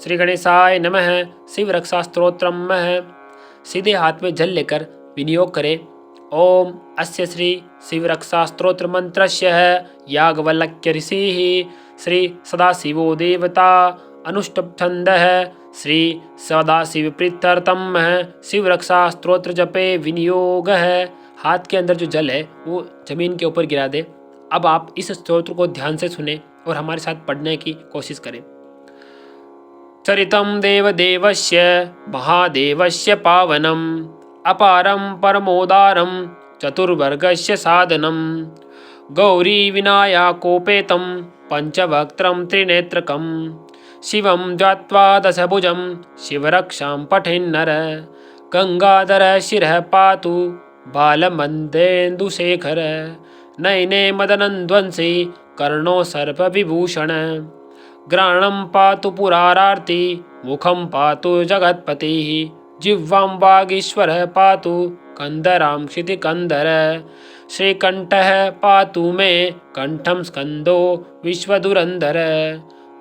श्री गणेशाय नमः। शिव रक्षा स्तोत्रम सीधे हाथ में जल लेकर विनियोग करें। ओम अस्य श्री शिव रक्षा स्तोत्र मंत्रस्य याज्ञवल्क्य ऋषिः श्री सदाशिवो देवता अनुष्टुप्छन्दः श्री सदाशिव प्रीत्यर्थम शिव रक्षा स्तोत्र जपे विनियोग है। हाथ के अंदर जो जल है वो जमीन के ऊपर गिरा दे। अब आप इस स्तोत्र को ध्यान से सुने और हमारे साथ पढ़ने की कोशिश करें। चरितं देवदेवस्य महादेवस्य पावनम् अपारं परमोदारं चतुर्वर्गस्य साधनं गौरी विनायकोपेतं पंचवक्त्रं त्रिनेत्रकं शिवं ध्यात्वा दशभुजं शिवरक्षां पठेन्नर गंगाधर शिरः पातु बालमन्देन्दुशेखर नयने मदनन्द्वंसी कर्णो सर्पविभूषण ग्राणं पातु पुरारार्ति मुखं पातु जगत्पतिः जिह्वां वागीश्वरः पातु कंदरां क्षितिकंदर श्रीकंठः पातु मे कंठं स्कंदो विश्वधुरंधर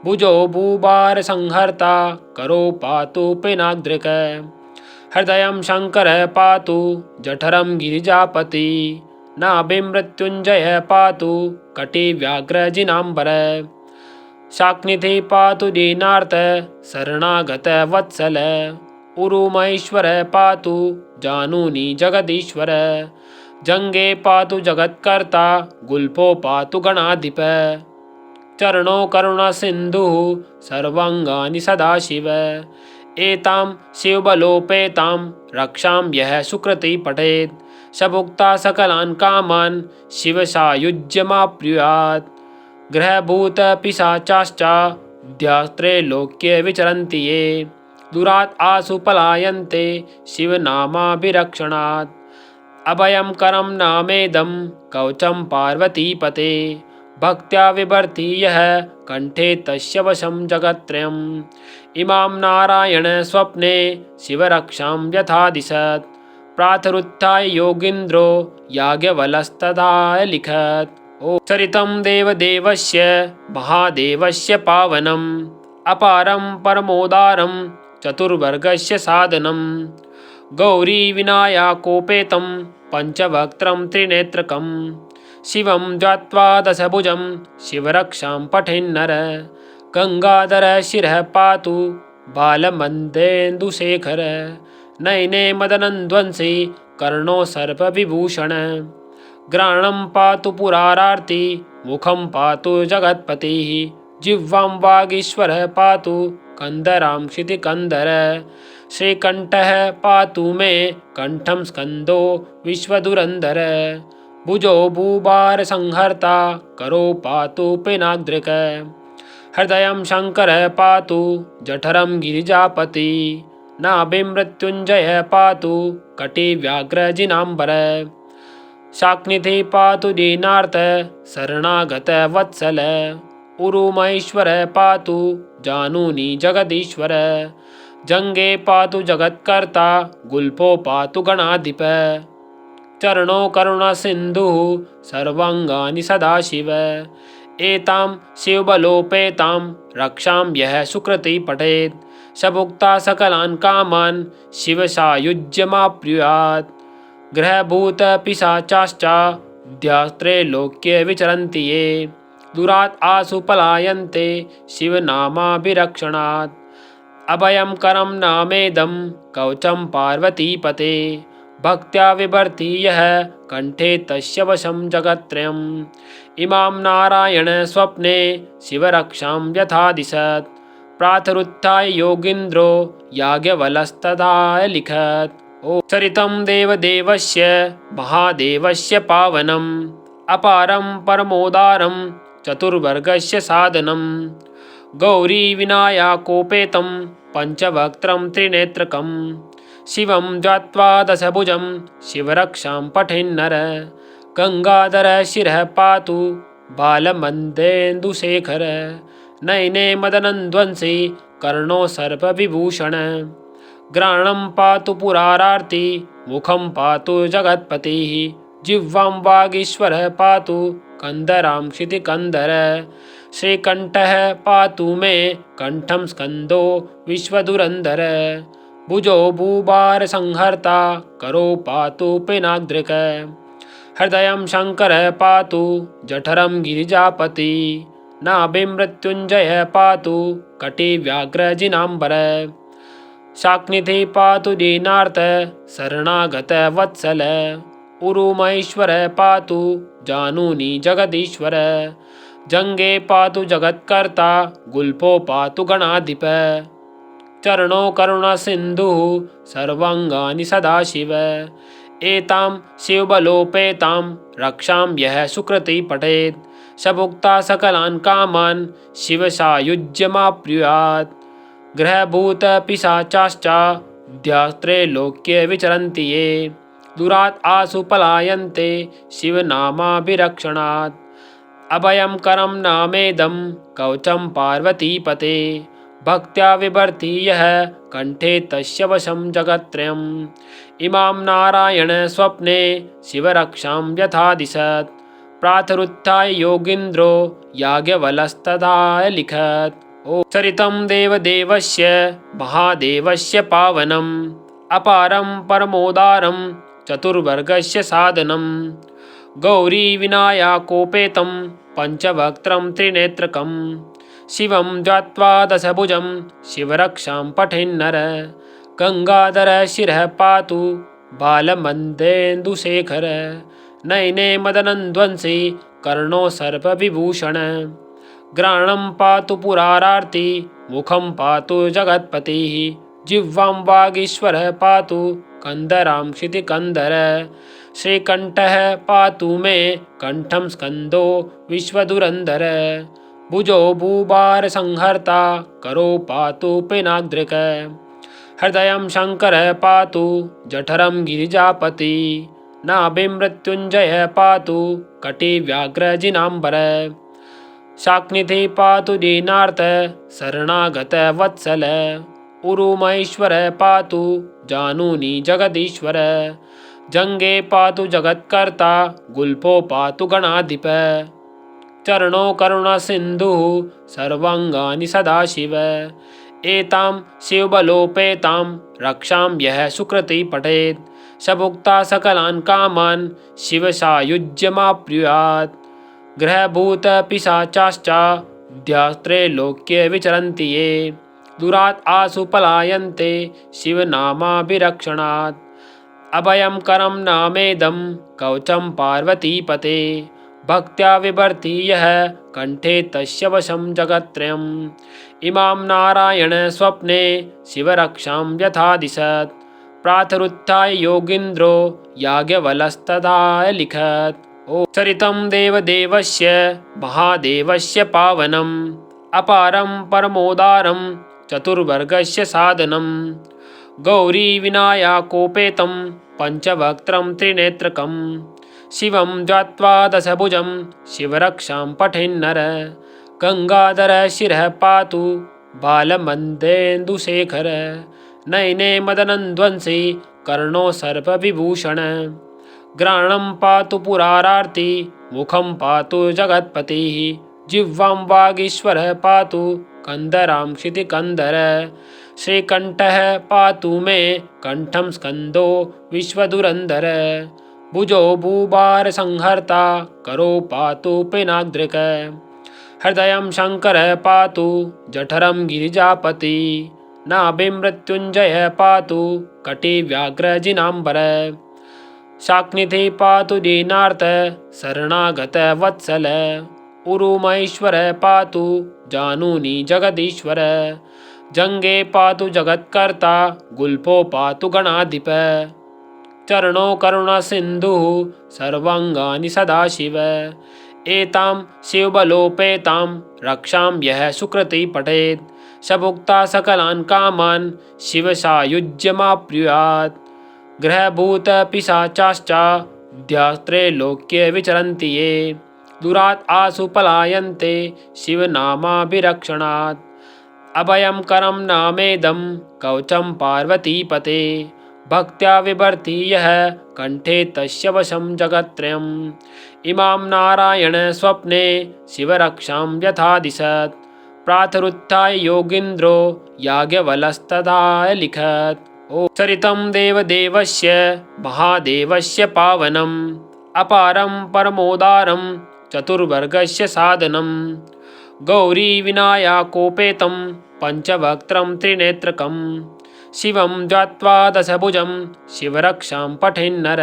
भुजो भूभार संहर्ता करो पातु पिनाग्द्रिक हृदयं शंकरः पातु जठरं गिरिजापति नाभिं मृत्युंजयः पातु कटिव्याघ्रजिनाम्बर शाक्निधि पातु दीनार्थ शरणागत वत्सल उरुमहेश्वर पातु जानुनी जगदीश्वर जंगे पातु जगत्कर्ता गुल्फो पातु गणाधिप चरणो करुणा सिंधु सर्वांगानि सदाशिव एतां शिवबलोपेतां रक्षां यः सुकृति पठेत् सबुक्ता सकलान् कामान् शिवसायुज्यमाप्नुयात् ग्रहभूत पिशाचाश्च त्रैलोक्ये विचरन्ति ये दुरात् आसु पलायन्ते शिवनामाभिरक्षणात् अभयं करं नामेदं कवचं पार्वतीपते भक्त्या विभर्ति यः कंठे तस्य वशं जगत्त्रयम् इमां नारायण स्वप्ने शिवरक्षां यथा दिशत् प्रातरुत्थाय योगीन्द्रो याज्ञवल्क्यस्तदा लिखत्। ओ चरितं देवदेवस्य महादेवस्य पावनम् अपारं परमोदारं चतुर्वर्गस्य साधनं गौरी विनायकोपेतं पंचवक्त्रं त्रिनेत्रकं शिवं ध्यात्वा दशभुजं शिवरक्षां पठेन्नर गंगाधर शिरः पातु बालमन्देन्दुशेखर नयने मदनन्द्वंसी कर्णो सर्पविभूषण ग्राणं पातु पुरारार्ति मुखं पातु जगत्पतिः जिह्वां वागीश्वरः पातु कंदरां क्षितिकंदर श्रीकंठः पातु मे कंठं स्कंदो विश्वधुरंधर भुजो भूभार संहर्ता करो पातु पिनाग्द्रिक हृदयं शंकरः पातु जठरं गिरिजापति नाभिं मृत्युंजयः पातु कटिव्याघ्रजिनाम्बर शाक्निधि पातु दीनार्थ शरणागत वत्सल उरुमहेश्वर पातु जानुनी जगदीश्वर जंगे पातु जगत्कर्ता गुल्फो पातु गणाधिप चरणो करुणा सिंधु सर्वांगानि सदाशिव एतां शिवबलोपेतां रक्षां यः सुकृति पठेत् सबुक्ता सकलान् कामान् शिवसायुज्यमाप्नुयात् ग्रहभूत पिशाचाश्च त्रैलोक्ये विचरन्ति ये दुरात् आसु पलायन्ते शिवनामाभिरक्षणात् अभयं करं नामेदं कवचं पार्वतीपते भक्त्या विभर्ति यः कंठे तस्य वशं जगत्त्रयम् इमां नारायण स्वप्ने शिवरक्षां यथा दिशत् प्रातरुत्थाय योगीन्द्रो याज्ञवल्क्यस्तदा लिखत्। ओ चरितं देवदेवस्य महादेवस्य पावनम् अपारं परमोदारं चतुर्वर्गस्य साधनं गौरी विनायकोपेतं पंचवक्त्रं त्रिनेत्रकं शिवं ध्यात्वा दशभुजं शिवरक्षां पठेन्नर गंगाधर शिरः पातु बालमन्देन्दुशेखर नयने मदनन्द्वंसी कर्णो सर्पविभूषण ग्राणं पातु पुरारार्ति मुखं पातु जगत्पतिः जिह्वां वागीश्वरः पातु कंदरां क्षितिकंदर श्रीकण्ठः पातु मे कण्ठं स्कन्दो विश्वधुरन्धर भुजो भूभार संहर्ता करो पातु पिनाग्द्रिक हृदयं शङ्करः पातु जठरं गिरिजापति नाभिमृत्युञ्जयः पातु कटिव्याघ्रजिनाम्बर शाक्निधि पातु दीनार्थ शरणागत वत्सल उरुमहेश्वर पातु जानुनी जगदीश्वर जंगे पातु जगत्कर्ता गुल्फो पातु गणाधिप चरणो करुणा सिंधु सर्वांगानि सदाशिव एतां शिवबलोपेतां रक्षां यः सुकृति पठेत् स भुक्ता सकलान् कामान् शिवसायुज्यमाप्नुयात् ग्रहभूत पिशाचाश्च त्रैलोक्ये विचरन्ति ये दुरात् आसु पलायन्ते शिवनामाभिरक्षणात् अभयं करं नामेदं कवचं पार्वतीपते भक्त्या विभर्ति यः कंठे तस्य वशं जगत्त्रयम् इमां नारायण स्वप्ने शिवरक्षां यथा दिशत् प्रातरुत्थाय योगीन्द्रो याज्ञवल्क्यस्तदा लिखत् ओ चरितं देवदेवस्य महादेवस्य पावनम् अपारं परमोदारं चतुर्वर्गस्य साधनं गौरी विनायकोपेतं पंचवक्त्रं त्रिनेत्रकं शिवं ध्यात्वा दशभुजं शिवरक्षां पठेन्नर गंगाधर शिरः पातु बालमन्देन्दुशेखर नयने मदनन्द्वंसी कर्णो सर्पविभूषण ग्राणं पातु पुरारार्ति मुखं पातु जगत्पतिः जिह्वां वागीश्वरः पातु कंदरां क्षितिकंदर श्रीकण्ठः पातु मे कण्ठं स्कन्दो विश्वधुरन्धर भुजो भूभार संहर्ता करो पातु पिनाग्द्रिक हृदयं शङ्करः पातु जठरं गिरिजापति नाभिमृत्युञ्जयः पातु कटिव्याघ्रजिनाम्बर शाक्निधि पातु दीनार्थ शरणागत वत्सल उरुमहेश्वर पातु जानुनी जगदीश्वर जंगे पातु जगत्कर्ता गुल्फो पातु गणाधिप चरणो करुणा सिंधु सर्वांगानि सदाशिव एतां शिवबलोपेतां रक्षां यः सुकृति पठेत् स भुक्ता सकलान् कामान् शिवसायुज्यमाप्नुयात् ग्रहभूत पिशाचाश्च त्रैलोक्ये विचरन्ति ये दुरात् आसु पलायन्ते शिवनामाभिरक्षणात् अभयं करं नामेदं कवचं पार्वतीपते भक्त्या विभर्ति यः कंठे तस्य वशं जगत्त्रयम् इमां नारायण स्वप्ने शिवरक्षां यथा दिशत् प्रातरुत्थाय योगीन्द्रो याज्ञवल्क्यस्तदा लिखत् ओ चरितं देवदेवस्य महादेवस्य पावनम् अपारं परमोदारं चतुर्वर्गस्य साधनं गौरी विनायकोपेतं पंचवक्त्रं त्रिनेत्रकं शिवं ध्यात्वा दशभुजं शिवरक्षां पठेन्नर गंगाधर शिरः पातु बालमन्देन्दुशेखर नयने मदनन्द्वंसी कर्णो सर्पविभूषण ग्राणं पातु पुरारार्ति मुखं पातु जगत्पतिः जिह्वां वागीश्वरः पातु कंदरां क्षितिकंदर श्रीकण्ठः पातु मे कण्ठं स्कन्दो विश्वधुरन्धर भुजो भूभार संहर्ता करो पातु पिनाग्द्रिक हृदयं शङ्करः पातु जठरं गिरिजापति नाभिमृत्युञ्जयः पातु कटिव्याघ्रजिनाम्बर शाक्निधि पातु दीनार्थ शरणागत वत्सल उरुमहेश्वर पातु जानुनी जगदीश्वर जंगे पातु जगत्कर्ता गुल्फो पातु गणाधिप चरणो करुणा सिंधु सर्वांगानि सदाशिव एतां शिवबलोपेतां रक्षां यः सुकृति पठेत् स भुक्ता सकलान् कामान् शिवसायुज्यमाप्नुयात् ग्रहभूत पिशाचाश्च त्रैलोक्ये विचरन्ति ये दुरात् आसु पलायन्ते शिवनामाभिरक्षणात् अभयं करं नामेदं कवचं पार्वतीपते भक्त्या विभर्ति यः कंठे तस्य वशं जगत्त्रयम् इमां नारायण स्वप्ने शिवरक्षां यथा दिशत् प्रातरुत्थाय योगीन्द्रो याज्ञवल्क्यस्तदा लिखत्। ओ चरितं देवदेवस्य महादेवस्य पावनम् अपारं परमोदारं चतुर्वर्गस्य साधनं गौरी विनायकोपेतं पंचवक्त्रं त्रिनेत्रकं शिवं ध्यात्वा दशभुजं शिवरक्षां पठेन्नर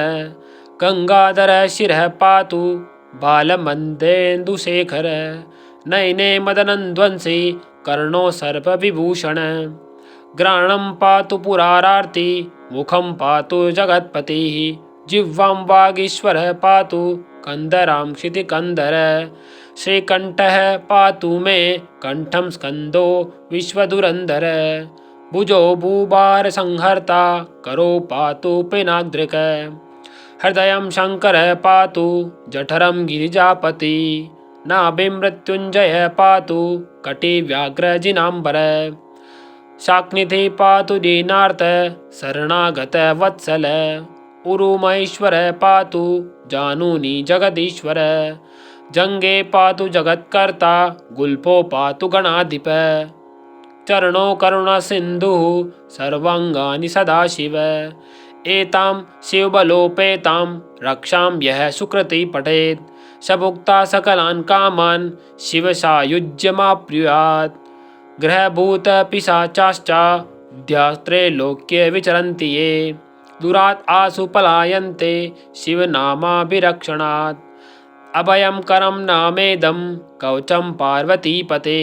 गंगाधर शिरः पातु बालमन्देन्दुशेखर नयने मदनध्वंसी कर्णो सर्पविभूषण घ्राणं पातु पुरारार्ति मुखं पातु जगत्पतिः जिह्वां वागीश्वरः पातु कंदरां क्षितिकंदर श्रीकंठः पातु मे कंठं स्कंदो विश्वधुरंधर भुजो भूभार संहर्ता करो पातु पिनाग्द्रिक हृदयं शंकरः पातु जठरं गिरिजापति नाभिं मृत्युंजयः पातु कटिव्याघ्रजिनाम्बर शाक्निधि पातु दीनार्थ शरणागत वत्सल उरुमहेश्वर पातु जानुनी जगदीश्वर जंगे पातु जगत्कर्ता गुल्फो पातु गणाधिप चरणो करुणा सिंधु सर्वांगानि सदाशिव एतां शिवबलोपेतां रक्षां यः सुकृति पठेत् स भुक्ता सकलान् कामान् शिवसायुज्यमाप्नुयात् ग्रहभूत पिशाचाश्च त्रैलोक्ये विचरन्ति ये दुरात् आसु पलायन्ते शिवनामाभिरक्षणात् अभयं करं नामेदं कवचं पार्वतीपते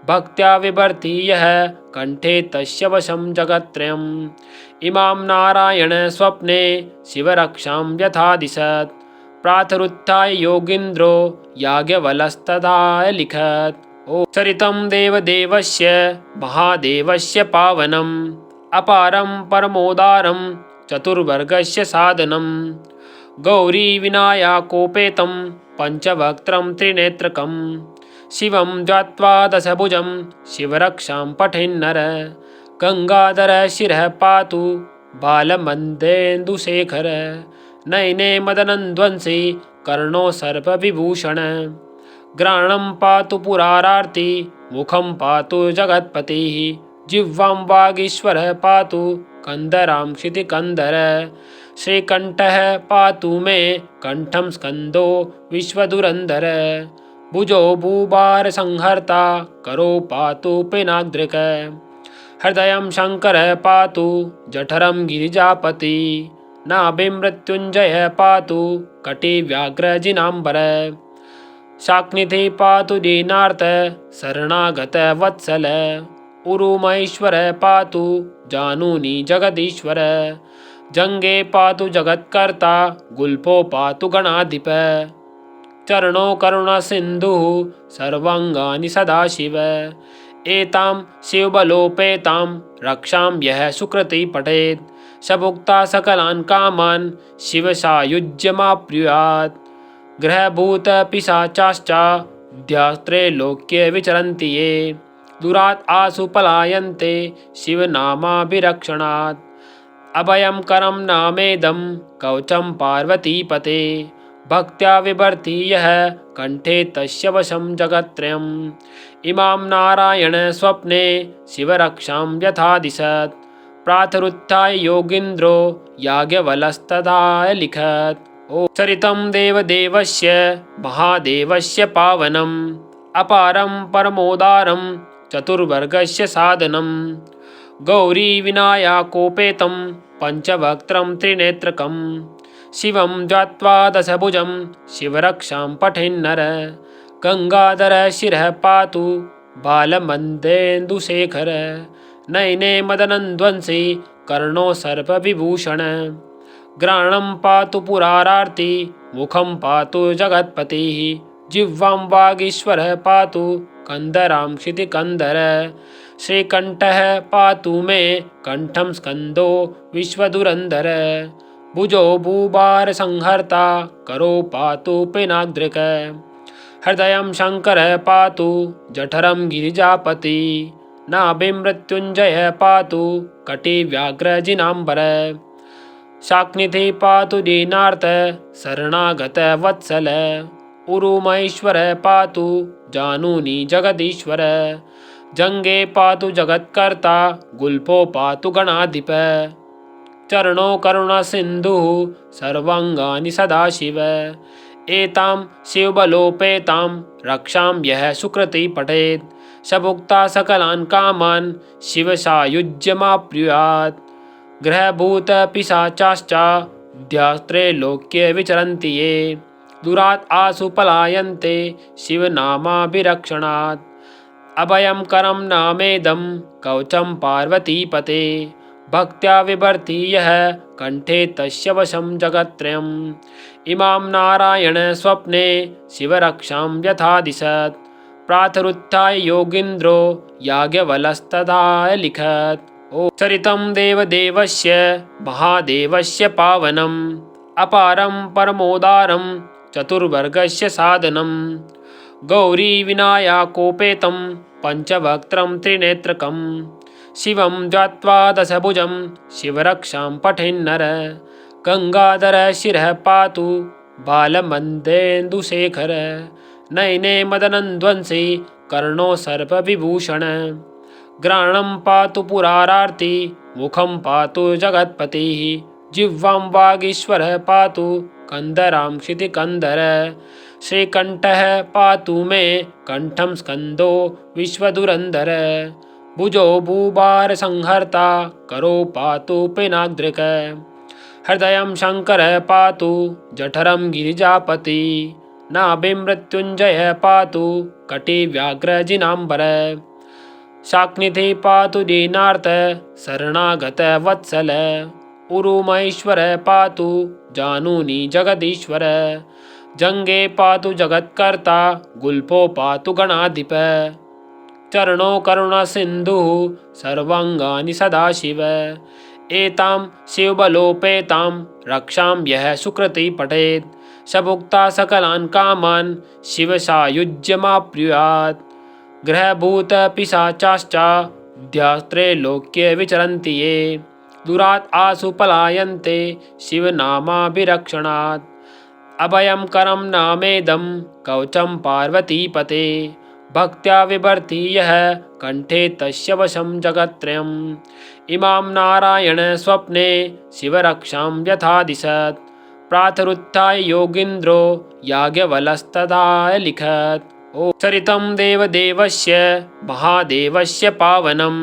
भक्त्या विभर्ति यः कंठे तस्य वशं जगत्त्रयम् इमां नारायण स्वप्ने शिवरक्षां यथा दिशत् प्रातरुत्थाय योगीन्द्रो याज्ञवल्क्यस्तदा लिखत्। ओ चरितं देवदेवस्य महादेवस्य पावनम् अपारं परमोदारं चतुर्वर्गस्य साधनं गौरी विनायकोपेतं पंचवक्त्रं त्रिनेत्रकं शिवं ध्यात्वा दशभुजं शिवरक्षां पठेन्नर गंगाधर शिरः पातु बालमन्देन्दुशेखर नयने मदनध्वंसी कर्णो सर्पविभूषण घ्राणं पातु पुरारार्ति मुखं पातु जगत्पतिः जिह्वां वागीश्वरः पातु कंदरां क्षितिकंदर श्रीकंठः पातु मे कंठं स्कंदो विश्वधुरंधर भुजो भूभार संहर्ता करो पातु पिनाग्द्रिक हृदयं शंकरः पातु जठरं गिरिजापति नाभिं मृत्युंजयः पातु कटिव्याघ्रजिनाम्बर शाक्निधि पातु दीनार्थ शरणागत वत्सल उरुमहेश्वर पातु जानुनी जगदीश्वर जंगे पातु जगत्कर्ता गुल्फो पातु गणाधिप चरणो करुणा सिंधु सर्वांगानि सदाशिव एतां शिवबलोपेतां रक्षां यः सुकृति पठेत् स भुक्ता सकलान् कामान् शिवसायुज्यमाप्नुयात् ग्रहभूत पिशाचाश्च त्रैलोक्ये विचरन्ति ये दुरात् आसु पलायन्ते शिवनामाभिरक्षणात् अभयं करं नामेदं कवचं पार्वतीपते भक्त्या विभर्ति यः कंठे तस्य वशं जगत्त्रयम् इमां नारायण स्वप्ने शिवरक्षां यथा दिशत् प्रातरुत्थाय योगीन्द्रो याज्ञवल्क्यस्तदा लिखत्। ओ चरितं देवदेवस्य महादेवस्य पावनम् अपारं परमोदारं चतुर्वर्गस्य साधनं गौरी विनायकोपेतं पंचवक्त्रं त्रिनेत्रकं शिवं ध्यात्वा दशभुजं शिवरक्षां पठेन्नर गंगाधर शिरः पातु बालमन्देन्दुशेखर नयने मदनध्वंसी कर्णो सर्पविभूषण घ्राणं पातु पुरारार्ति मुखं पातु जगत्पतिः जिह्वां वागीश्वरः पातु कंदरां क्षितिकंदर श्रीकंठः पातु मे कंठं स्कंदो विश्वधुरंधर भुजो भूभार संहर्ता करो पातु पिनाग्द्रिक हृदयं शंकरः पातु जठरं गिरिजापति नाभिं मृत्युंजयः पातु कटिव्याघ्रजिनाम्बर शाक्निधि पातु दीनार्त शरणागत वत्सल उरुमैश्वर पातु जानूनि जगदीश्वर जंगे पातु जगत्कर्ता गुल्फो पातु गणाधिप चरणो करुणा सिंधु सर्वांगानि सदाशिव एतां शिवबलोपेतां रक्षां यः सुकृति पठेत् सबुक्ता सकलान् कामान् शिवसायुज्यमाप्नुयात् ग्रहभूत पिशाचाश्च त्रैलोक्ये विचरन्ति ये दुरात् आसु पलायन्ते शिवनामाभिरक्षणात् अभयं करं नामेदं कवचं पार्वतीपते भक्त्या विभर्ति यः कंठे तस्य वशं जगत्त्रयम् इमां नारायण स्वप्ने शिवरक्षां यथा दिशत् प्रातरुत्थाय योगीन्द्रो याज्ञवल्क्यस्तदा लिखत् ओ चरितं देवदेवस्य महादेवस्य पावनम् अपारं परमोदारं चतुर्वर्गस्य साधनं गौरी विनायकोपेतं पंचवक्त्रं त्रिनेत्रकं शिवं ध्यात्वा दशभुजं शिवरक्षां पठेन्नर गंगाधर शिरः पातु बालमन्देन्दुशेखर नयने मदनध्वंसी कर्णो सर्पविभूषण ग्राणं पातु पुरारार्ति मुखं पातु जगत्पतिः जिह्वां वागीश्वरः पातु कंदरां क्षितिकंदर श्रीकंठः पातु मे कंठं स्कंदो विश्वधुरंधर भुजो भूभार संहर्ता करो पातु पिनाग्द्रिक हृदयं शंकरः पातु जठरं गिरिजापति नाभिं मृत्युंजयः पातु कटिव्याघ्रजिनाम्बर शाक्निधि पातु दीनार्त शरणागत वत्सल उरुमैश्वर पातु जानूनि जगदीश्वर जंगे पातु जगत्कर्ता गुल्फो पातु गणाधिप चरणो करुणा सिंधु सर्वांगानि सदाशिव एतां शिवबलोपेतां रक्षां यः सुकृति पठेत् सबुक्ता सकलान् कामान् शिवसायुज्यमाप्नुयात् ग्रहभूत पिशाचाश्च त्रैलोक्ये विचरन्ति ये दुरात् आसु पलायन्ते शिवनामाभिरक्षणात् अभयं करं नामेदं कवचं पार्वतीपते भक्त्या विभर्ति यः कंठे तस्य वशं जगत्त्रयम् इमां नारायण स्वप्ने शिवरक्षां यथा दिशत् प्रातरुत्थाय योगीन्द्रो याज्ञवल्क्यस्तदा लिखत् ओ चरितं देवदेवस्य महादेवस्य पावनम्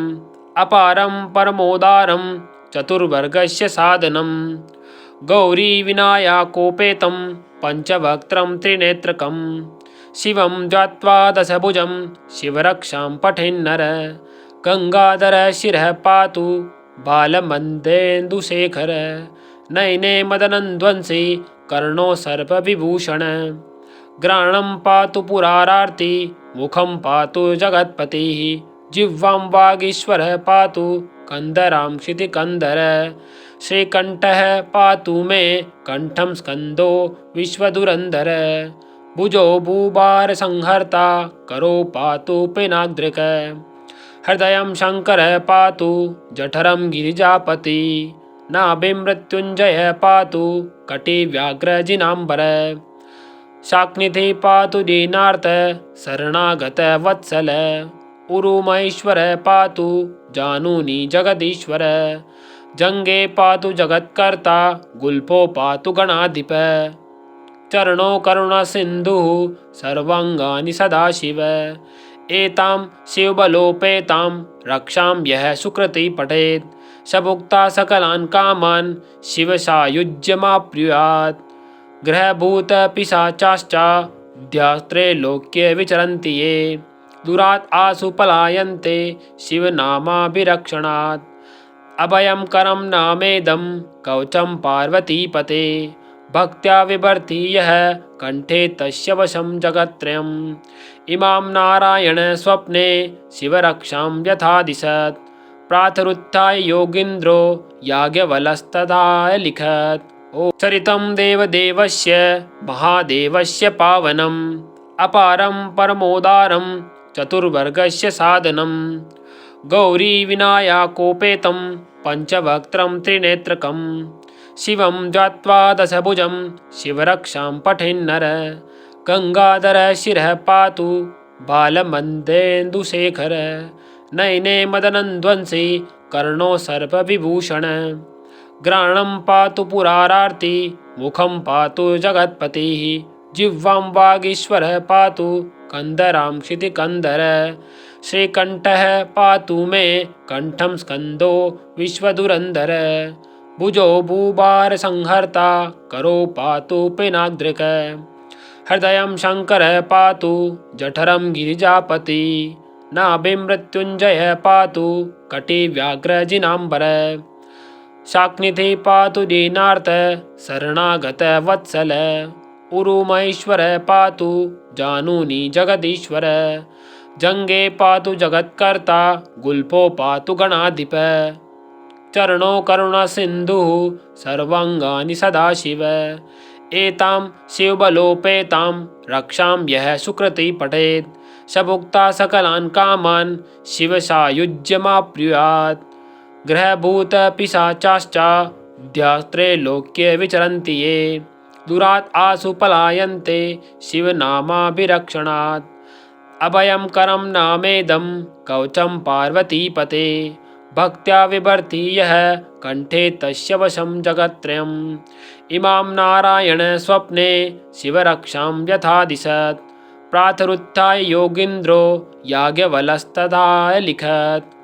अपारं परमोदारं चतुर्वर्गस्य साधनं गौरी विनायकोपेतं पंचवक्त्रं त्रिनेत्रकं शिवं ध्यात्वा दशभुजं शिवरक्षां पठेन्नर गंगाधर शिरः पातु बालमन्देन्दुशेखर नयने मदनध्वंसी कर्णो सर्पविभूषण ग्राणं पातु पुरारार्ति मुखं पातु जगत्पतिः जिह्वां वागीश्वरः पातु कंदरां क्षितिकंदर श्रीकंठः पातु मे कंठं स्कंदो विश्वधुरंधर भुजो भूभार संहर्ता करो पातु पिनाग्द्रिक हृदयं शंकरः पातु जठरं गिरिजापति नाभिं मृत्युंजयः पातु कटिव्याघ्रजिनाम्बर शाक्निधि पातु दीनार्त शरणागत वत्सल उरुमैश्वर पातु जानूनि जगदीश्वर जंगे पातु जगत्कर्ता गुल्फो पातु गणाधिप चरणो करुणा सिंधु सर्वांगानि सदाशिव एतां शिवबलोपेतां रक्षां यः सुकृति पठेत् सबुक्ता सकलान् कामान् शिवसायुज्यमाप्नुयात् ग्रहभूत पिशाचाश्च त्रैलोक्ये विचरन्ति ये दुरात् आसु पलायन्ते शिवनामाभिरक्षणात् अभयं करं नामेदं कवचं पार्वतीपते भक्त्या विभर्ति यः कंठे तस्य वशं जगत्त्रयम् इमां नारायण स्वप्ने शिवरक्षां यथा दिशत् प्रातरुत्थाय योगीन्द्रो याज्ञवल्क्यस्तदा लिखत् ओ चरितं देवदेवस्य महादेवस्य पावनम् अपारं परमोदारं चतुर्वर्गस्य साधनं गौरी विनायकोपेतं पंचवक्त्रं त्रिनेत्रकं शिवं ध्यात्वा दशभुजं शिवरक्षां पठेन्नर गंगाधर शिरः पातु बालमन्देन्दुशेखर नयने मदनन्द्वंसी कर्णो सर्पविभूषण ग्राणं पातु पुरारार्ति मुखं पातु जगत्पतिः जिह्वां वागीश्वरः पातु कंदरां क्षितिकंदर श्रीकण्ठः पातु मे कंठं स्कंदो विश्वधुरंधर भुजो भूभार संहर्ता करो पातु पिनाग्द्रिक हृदयं शङ्करः पातु जठरं गिरिजापति नाभिं मृत्युञ्जयः पातु कटिव्याघ्रजिनाम्बर शाक्निधि पातु दीनार्थ शरणागत वत्सल उरुमहेश्वर पातु जानुनी जगदीश्वर जंगे पातु जगत्कर्ता गुल्फो पातु गणाधिप चरणो करुणा सिंधु सर्वांगानि सदाशिव एतां शिवबलोपेतां रक्षां यः सुकृति पठेत् स भुक्ता सकलान् कामान् शिवसायुज्यमाप्नुयात् ग्रहभूत पिशाचाश्च त्रैलोक्ये विचरन्ति ये दुरात् आसु पलायन्ते शिवनामाभिरक्षणात् अभयं करं नामेदं कवचं पार्वतीपते भक्त्या विभर्ति यः कंठे तस्य वशं जगत्त्रयम् इमां नारायण स्वप्ने शिवरक्षां यथा दिशत् प्रातरुत्थाय योगीन्द्रो याज्ञवल्क्यस्तदा लिखत्।